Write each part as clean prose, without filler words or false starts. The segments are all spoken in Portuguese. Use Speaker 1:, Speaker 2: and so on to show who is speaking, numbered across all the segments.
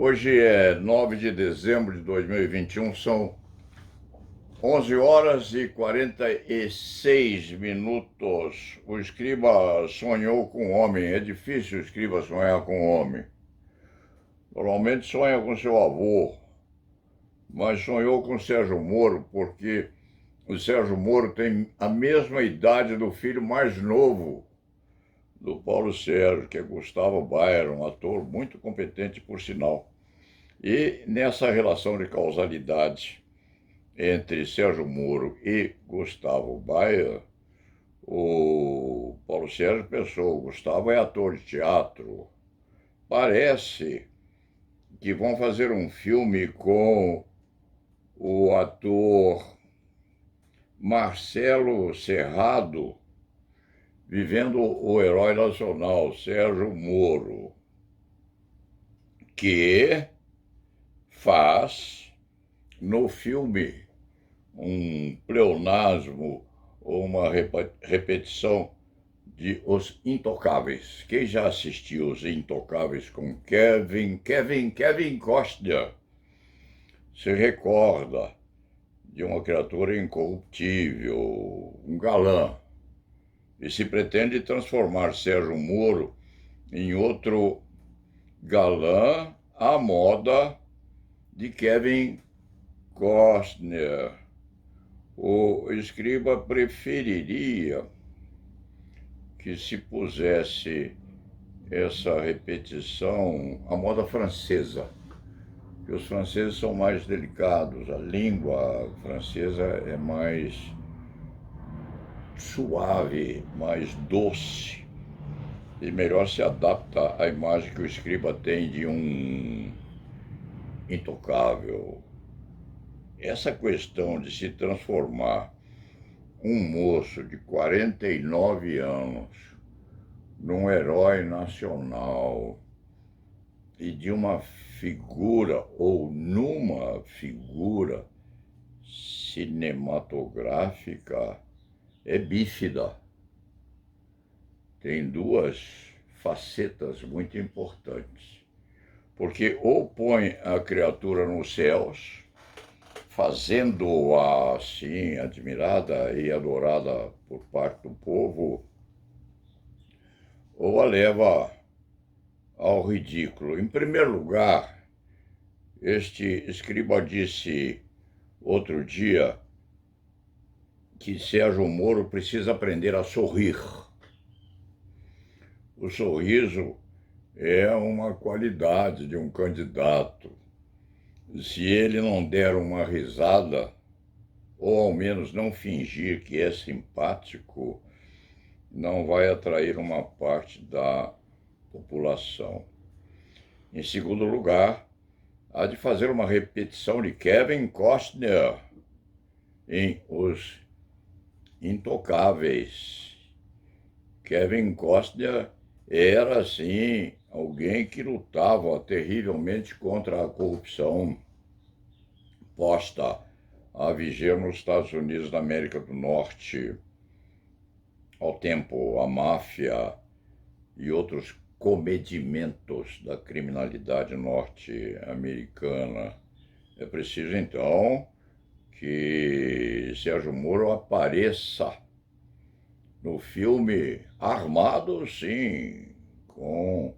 Speaker 1: Hoje é 9 de dezembro de 2021, são 11 horas e 46 minutos. O escriba sonhou com o homem. É difícil o escriba sonhar com o homem. Normalmente sonha com seu avô, mas sonhou com Sérgio Moro porque o Sérgio Moro tem a mesma idade do filho mais novo do Paulo Sérgio, que é Gustavo Bayer, um ator muito competente, por sinal. E nessa relação de causalidade entre Sérgio Moro e Gustavo Bayer, o Paulo Sérgio pensou: o Gustavo é ator de teatro, parece que vão fazer um filme com o ator Marcelo Serrado vivendo o herói nacional, Sérgio Moro, que faz no filme um pleonasmo ou uma repetição de Os Intocáveis. Quem já assistiu Os Intocáveis com Kevin Costner se recorda de uma criatura incorruptível, um galã, e se pretende transformar Sérgio Moro em outro galã à moda de Kevin Costner. O escriba preferiria que se pusesse essa repetição à moda francesa, que os franceses são mais delicados, a língua francesa é mais suave, mais doce, e melhor se adapta à imagem que o escriba tem de um intocável. Essa questão de se transformar um moço de 49 anos num herói nacional e de uma figura ou numa figura cinematográfica é bífida. Tem duas facetas muito importantes, porque ou põe a criatura nos céus, fazendo-a assim admirada e adorada por parte do povo, ou a leva ao ridículo. Em primeiro lugar, este escriba disse outro dia que Sérgio Moro precisa aprender a sorrir. O sorriso é uma qualidade de um candidato. Se ele não der uma risada, ou ao menos não fingir que é simpático, não vai atrair uma parte da população. Em segundo lugar, há de fazer uma repetição de Kevin Costner em Os Intocáveis. Kevin Costner era, assim, alguém que lutava terrivelmente contra a corrupção posta a viger nos Estados Unidos da América do Norte, ao tempo a máfia e outros comedimentos da criminalidade norte-americana. É preciso, então, que Sérgio Moro apareça no filme armado, sim, com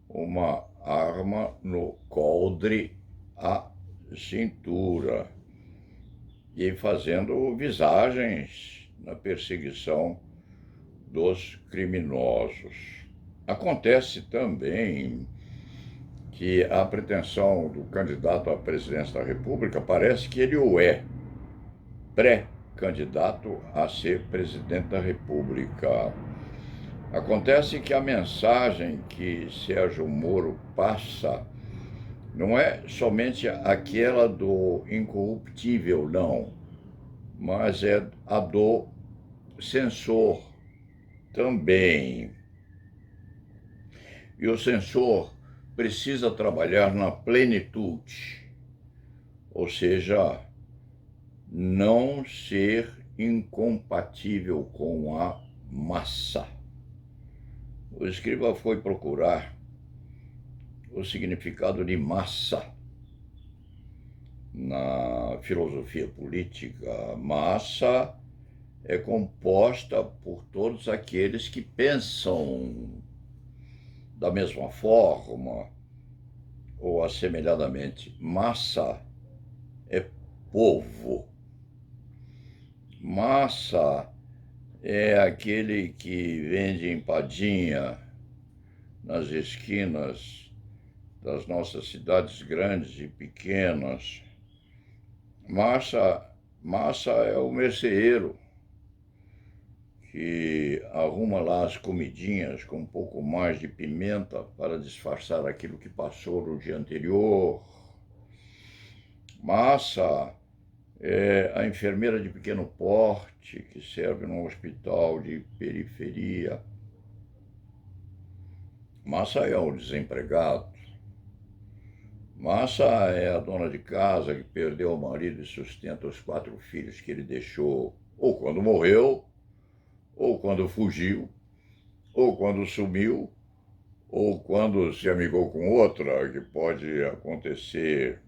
Speaker 1: uma arma no coldre à cintura e fazendo visagens na perseguição dos criminosos. Acontece também que a pretensão do candidato à presidência da República parece que ele o é, pré-candidato a ser presidente da República. Acontece que a mensagem que Sérgio Moro passa não é somente aquela do incorruptível, não, mas é a do censor também. E o censor precisa trabalhar na plenitude, ou seja, não ser incompatível com a massa. O escriba foi procurar o significado de massa na filosofia política. Massa é composta por todos aqueles que pensam da mesma forma ou assemelhadamente. Massa é povo. Massa é aquele que vende empadinha nas esquinas das nossas cidades grandes e pequenas. Massa é o merceeiro que arruma lá as comidinhas com um pouco mais de pimenta para disfarçar aquilo que passou no dia anterior. Massa é a enfermeira de pequeno porte que serve num hospital de periferia. Massa é o desempregado. Massa é a dona de casa que perdeu o marido e sustenta os 4 filhos que ele deixou, ou quando morreu, ou quando fugiu, ou quando sumiu, ou quando se amigou com outra, que pode acontecer.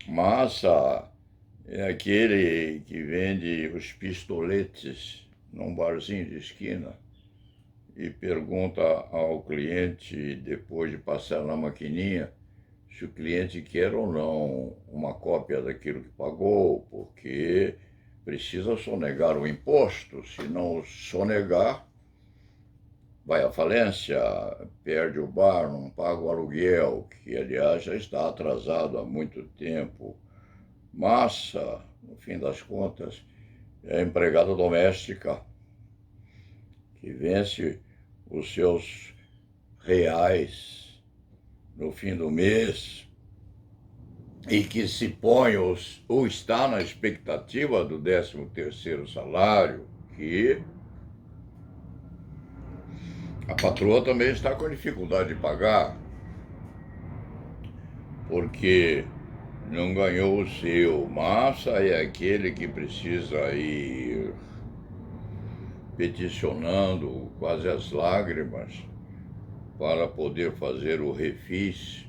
Speaker 1: Massa é aquele que vende os pistoletes num barzinho de esquina e pergunta ao cliente, depois de passar na maquininha, se o cliente quer ou não uma cópia daquilo que pagou, porque precisa sonegar o imposto. Se não sonegar, vai à falência, perde o bar, não paga o aluguel, que aliás já está atrasado há muito tempo. Massa, no fim das contas, é a empregada doméstica que vence os seus reais no fim do mês e que se põe ou está na expectativa do 13º salário, que a patroa também está com dificuldade de pagar, porque não ganhou o seu. Massa é aquele que precisa ir peticionando quase as lágrimas para poder fazer o refis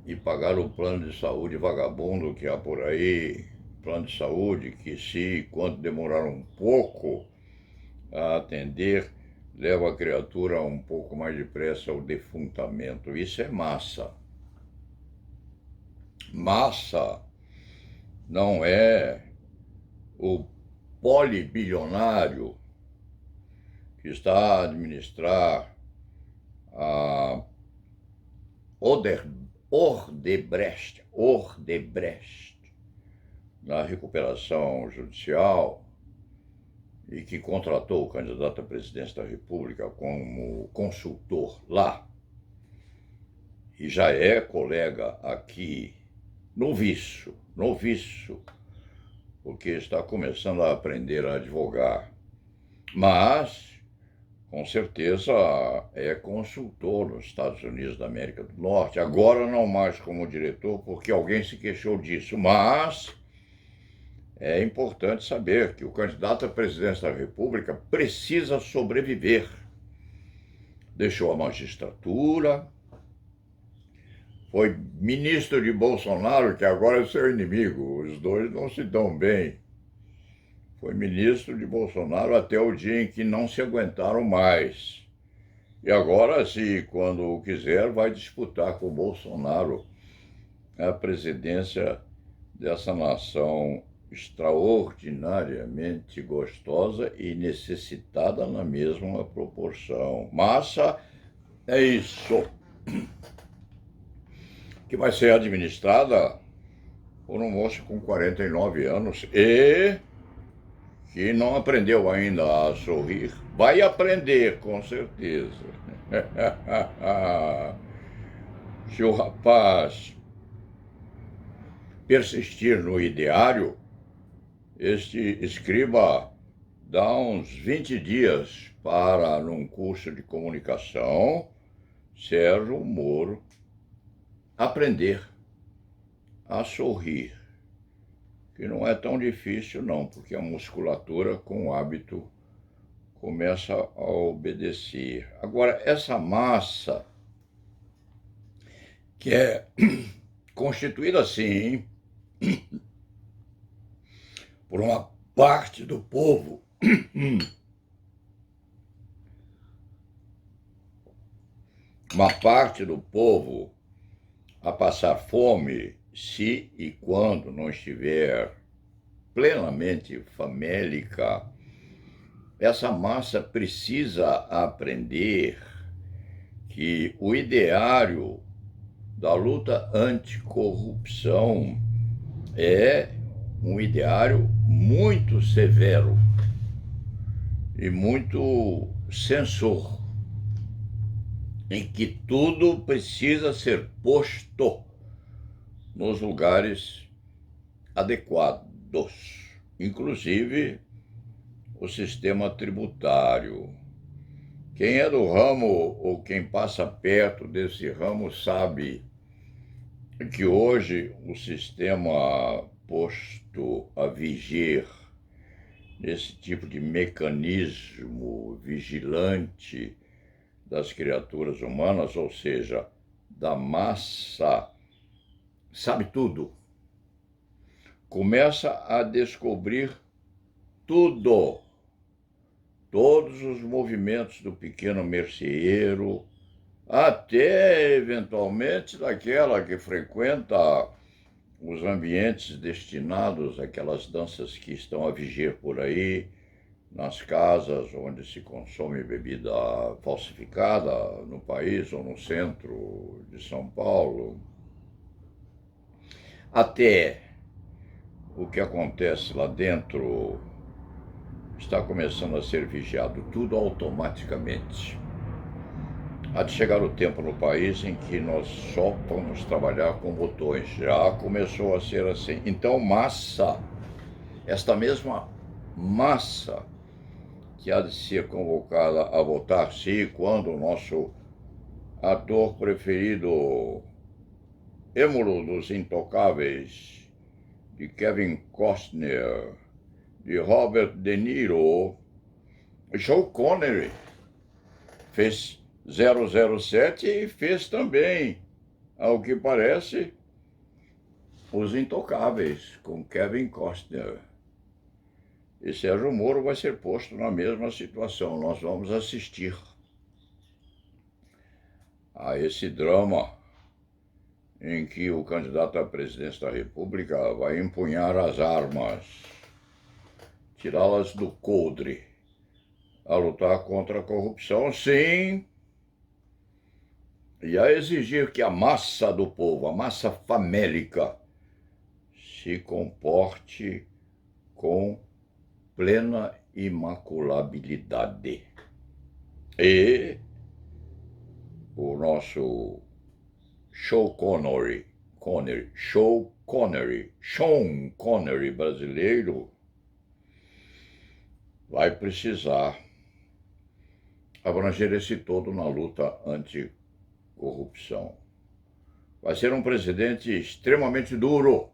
Speaker 1: e pagar o plano de saúde vagabundo que há por aí. Plano de saúde que, se quando demorar um pouco a atender, leva a criatura um pouco mais depressa ao defuntamento. Isso é massa. Massa não é o polibilionário que está a administrar a Odebrecht na recuperação judicial e que contratou o candidato à presidência da República como consultor lá e já é colega aqui, noviço, porque está começando a aprender a advogar, mas com certeza é consultor nos Estados Unidos da América do Norte, agora não mais como diretor, porque alguém se queixou disso, mas é importante saber que o candidato à presidência da República precisa sobreviver. Deixou a magistratura, foi ministro de Bolsonaro, que agora é seu inimigo, os dois não se dão bem. Foi ministro de Bolsonaro até o dia em que não se aguentaram mais. E agora, se quando quiser, vai disputar com o Bolsonaro a presidência dessa nação extraordinariamente gostosa e necessitada na mesma proporção. Massa é isso, que vai ser administrada por um moço com 49 anos e que não aprendeu ainda a sorrir. Vai aprender, com certeza. Se o rapaz persistir no ideário, este escriba dá uns 20 dias para, num curso de comunicação, Sérgio Moro aprender a sorrir, que não é tão difícil não, porque a musculatura com o hábito começa a obedecer. Agora, essa massa que é constituída, sim, por uma parte do povo, uma parte do povo a passar fome se e quando não estiver plenamente famélica. Essa massa precisa aprender que o ideário da luta anticorrupção é um ideário muito severo e muito censor, em que tudo precisa ser posto nos lugares adequados, inclusive o sistema tributário. Quem é do ramo ou quem passa perto desse ramo sabe que hoje o sistema posto a vigiar nesse tipo de mecanismo vigilante das criaturas humanas, ou seja, da massa, sabe tudo. Começa a descobrir tudo. Todos os movimentos do pequeno merceeiro, até eventualmente daquela que frequenta os ambientes destinados àquelas danças que estão a vigiar por aí, nas casas onde se consome bebida falsificada no país ou no centro de São Paulo, até o que acontece lá dentro está começando a ser vigiado, tudo automaticamente. Há de chegar o tempo no país em que nós só vamos trabalhar com botões. Já começou a ser assim. Então, massa, esta mesma massa que há de ser convocada a votar sim quando o nosso ator preferido, êmulo dos Intocáveis, de Kevin Costner, de Robert De Niro, Sean Connery, fez 007 e fez também, ao que parece, Os Intocáveis, com Kevin Costner. E Sérgio Moro vai ser posto na mesma situação. Nós vamos assistir a esse drama em que o candidato à presidência da República vai empunhar as armas, tirá-las do coldre, a lutar contra a corrupção, sim, e a exigir que a massa do povo, a massa famélica, se comporte com plena imaculabilidade. E o nosso Sean Connery brasileiro vai precisar abranger esse todo na luta anticorrupção. Vai ser um presidente extremamente duro,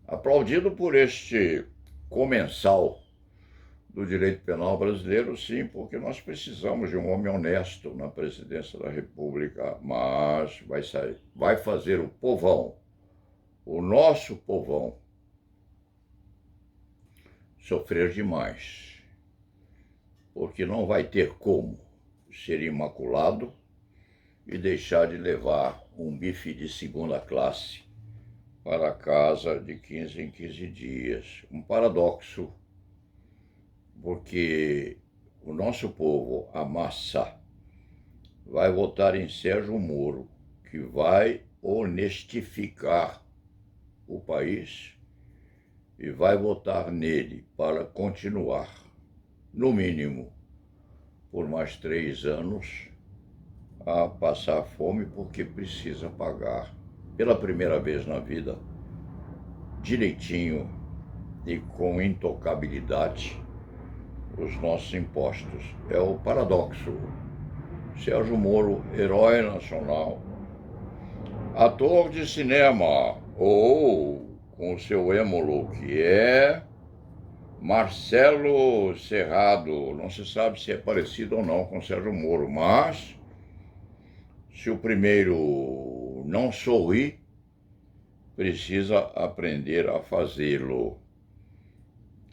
Speaker 1: aplaudido por este comensal do direito penal brasileiro, sim, porque nós precisamos de um homem honesto na presidência da República, mas vai fazer o povão, o nosso povão, sofrer demais, porque não vai ter como ser imaculado e deixar de levar um bife de segunda classe para casa de 15 em 15 dias. Um paradoxo, porque o nosso povo, a massa, vai votar em Sérgio Moro, que vai honestificar o país e vai votar nele para continuar, no mínimo, por mais 3 anos, a passar fome, porque precisa pagar, pela primeira vez na vida, direitinho e com intocabilidade, os nossos impostos. É o paradoxo. Sérgio Moro, herói nacional, ator de cinema, ou com o seu êmulo, que é Marcelo Serrado. Não se sabe se é parecido ou não com Sérgio Moro, mas Se o primeiro não sorri, precisa aprender a fazê-lo.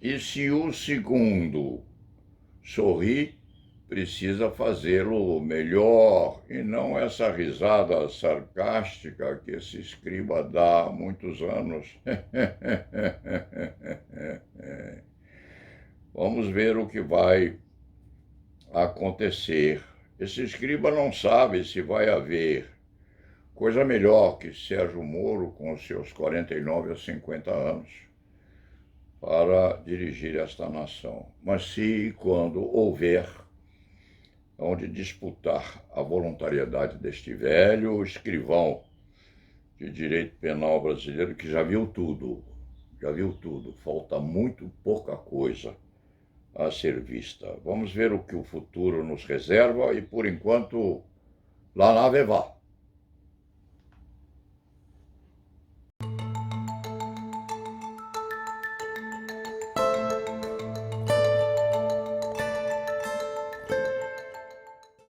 Speaker 1: E se o segundo sorri, precisa fazê-lo melhor, e não essa risada sarcástica que esse escriba dá há muitos anos. Vamos ver o que vai acontecer. Esse escriba não sabe se vai haver coisa melhor que Sérgio Moro, com seus 49 a 50 anos, para dirigir esta nação. Mas se e quando houver onde disputar a voluntariedade deste velho escrivão de direito penal brasileiro que já viu tudo, falta muito pouca coisa a ser vista. Vamos ver o que o futuro nos reserva e, por enquanto, lá na Vevá.